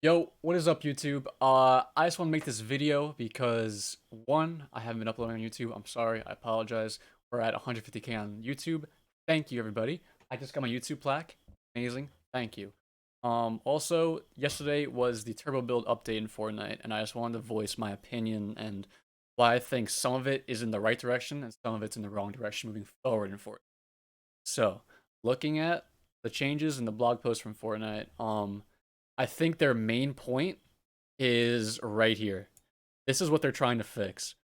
Yo, what is up, YouTube? I just want to make this video because one, I haven't been uploading on YouTube. I'm sorry, I apologize. We're at 150K on YouTube. Thank you, everybody. I just got my YouTube plaque. Amazing. Thank you. Also, yesterday was the turbo build update in Fortnite, and I just wanted to voice my opinion and why I think some of it is in the right direction and some of it's in the wrong direction moving forward in Fortnite. So, looking at the changes in the blog post from Fortnite, I think their main point is right here. This is what they're trying to fix.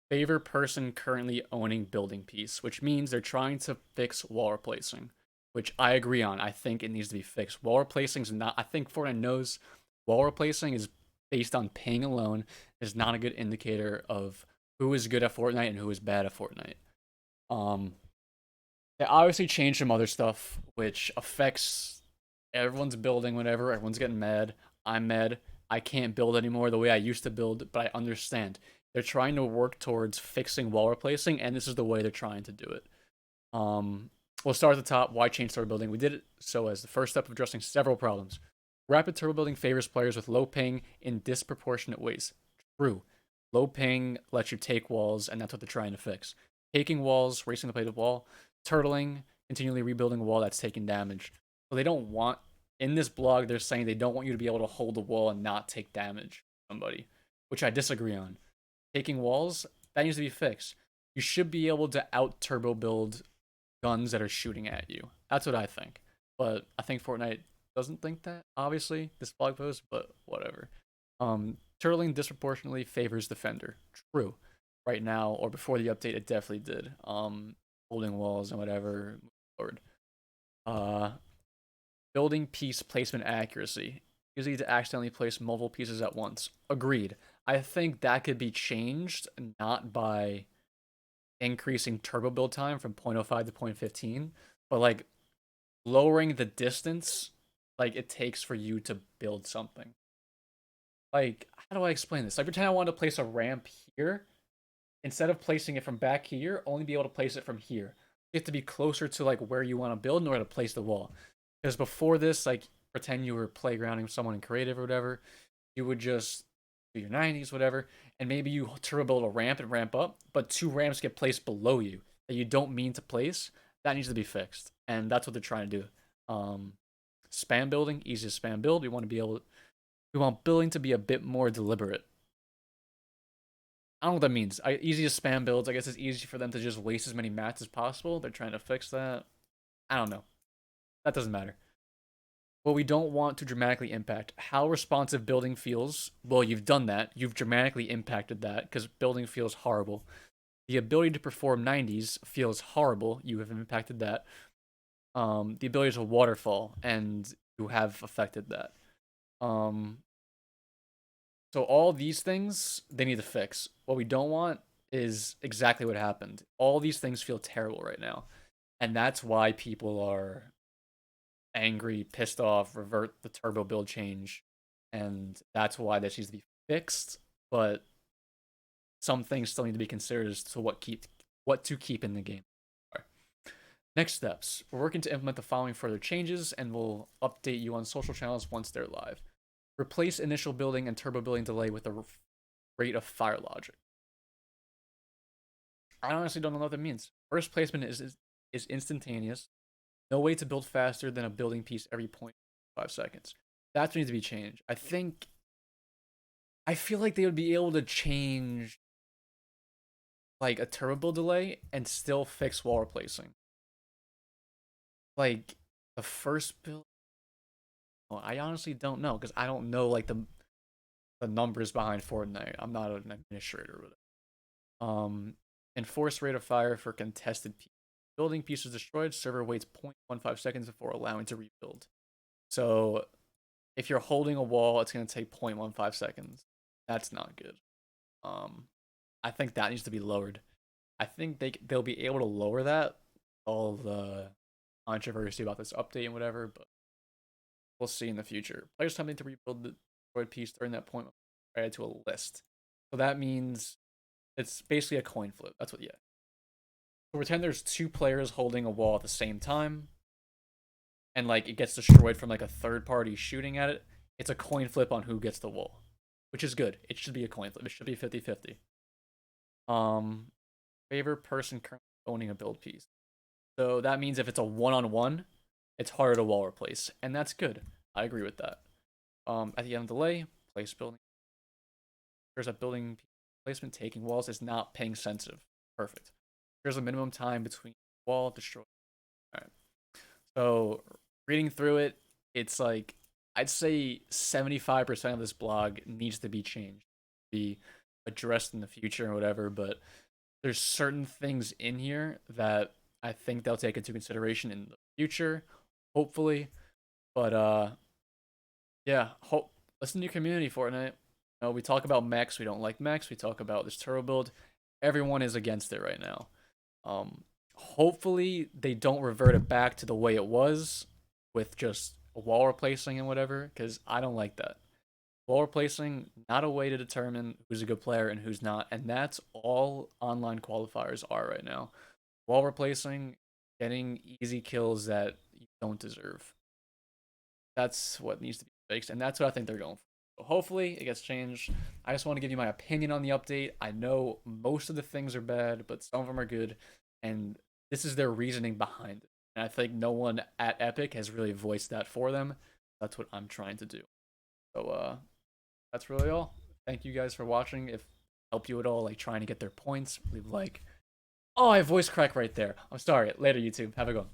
Favor person currently owning building piece, which means they're trying to fix wall replacing, which I agree on. I think it needs to be fixed. Wall replacing is not, I think Fortnite knows wall replacing is based on ping alone, is not a good indicator of who is good at Fortnite and who is bad at Fortnite. Um, they obviously changed some other stuff, which affects everyone's building, whatever. Everyone's getting mad. I'm mad. I can't build anymore the way I used to build, but I understand. They're trying to work towards fixing wall replacing, and this is the way they're trying to do it. Um, we'll start at the top. Why change turbo building? We did it so as the first step of addressing several problems. Rapid turbo building favors players with low ping in disproportionate ways. True. Low ping lets you take walls, and that's what they're trying to fix. Taking walls, racing the plated wall, turtling, continually rebuilding a wall that's taking damage. So they don't want in this blog they're saying they don't want you to be able to hold the wall and not take damage from somebody, which I disagree on. Taking walls, that needs to be fixed. You should be able to out turbo build guns that are shooting at you. That's what I think. But I think Fortnite doesn't think that, obviously, this blog post, but whatever. Turtling disproportionately favors defender. True. Right now, or before the update, it definitely did. Holding walls and whatever. Forward. Uh, Building piece placement accuracy. Easy to accidentally place multiple pieces at once. Agreed. I think that could be changed not by increasing turbo build time from 0.05 to 0.15, but like lowering the distance like it takes for you to build something. Like, how do I explain this? Like, pretend I wanted to place a ramp here. Instead of placing it from back here, only be able to place it from here. You have to be closer to like where you want to build in order to place the wall. Because before this, like, pretend you were playgrounding with someone in creative or whatever, you would just do your 90s, whatever, and maybe you turbo build a ramp and ramp up, but two ramps get placed below you that you don't mean to place. That needs to be fixed, and that's what they're trying to do. Spam building, easy to spam build. We want building to be a bit more deliberate. I don't know what that means. Easy to spam builds. I guess it's easy for them to just waste as many mats as possible. They're trying to fix that. I don't know. That doesn't matter. What we don't want to dramatically impact how responsive building feels. Well, you've done that. You've dramatically impacted that because building feels horrible. The ability to perform 90s feels horrible. You have impacted that. The ability to waterfall, and you have affected that. Um, so all these things they need to fix. What we don't want is exactly what happened. All these things feel terrible right now, and that's why people are angry, pissed off, revert the turbo build change, and that's why this needs to be fixed. But some things still need to be considered as to what to keep in the game. Right. Next steps: we're working to implement the following further changes, and we'll update you on social channels once they're live. Replace initial building and turbo building delay with the rate of fire logic. I honestly don't know what that means. First placement is instantaneous. No way to build faster than a building piece every 0.5 seconds. That needs to be changed. I feel like they would be able to change like a turbo build delay and still fix wall replacing. Like the first build, well, I honestly don't know because I don't know like the numbers behind Fortnite. I'm not an administrator with it. Enforce rate of fire for contested pieces. Building pieces destroyed, server waits 0.15 seconds before allowing to rebuild. So if you're holding a wall, it's going to take 0.15 seconds. That's not good. I think that needs to be lowered. I think they'll be able to lower that. All the controversy about this update and whatever, but we'll see in the future. Players attempting to rebuild the destroyed piece during that point added to a list. So that means it's basically a coin flip. That's what, yeah. So pretend there's two players holding a wall at the same time, and like it gets destroyed from like a third party shooting at it. it's a coin flip on who gets the wall, which is good. It should be a coin flip. It should be 50-50. Um, favorite person currently owning a build piece. So that means if it's a one-on-one, it's harder to wall replace, and that's good. I agree with that. At the end of delay, place building. There's a building placement taking walls is not ping sensitive. Perfect. There's a minimum time between wall destroy. All right. So reading through it, it's like I'd say 75% of this blog needs to be changed, be addressed in the future or whatever. But there's certain things in here that I think they'll take into consideration in the future, hopefully. But yeah, listen to your community, Fortnite. We talk about mechs. We don't like mechs. We talk about this turbo build. Everyone is against it right now. Hopefully they don't revert it back to the way it was with just a wall replacing and whatever, because I don't like that. Wall replacing, not a way to determine who's a good player and who's not, and that's all online qualifiers are right now. Wall replacing, getting easy kills that you don't deserve. That's what needs to be fixed, and that's what I think they're going for. So hopefully it gets changed. I just want to give you my opinion on the update. I know most of the things are bad, but some of them are good, and this is their reasoning behind it. And I think no one at Epic has really voiced that for them. That's what I'm trying to do. So that's really all. Thank you guys for watching. If it helped you at all, like trying to get their points, leave a like. Oh, I have voice crack right there. I'm sorry. Later, YouTube. Have a good one.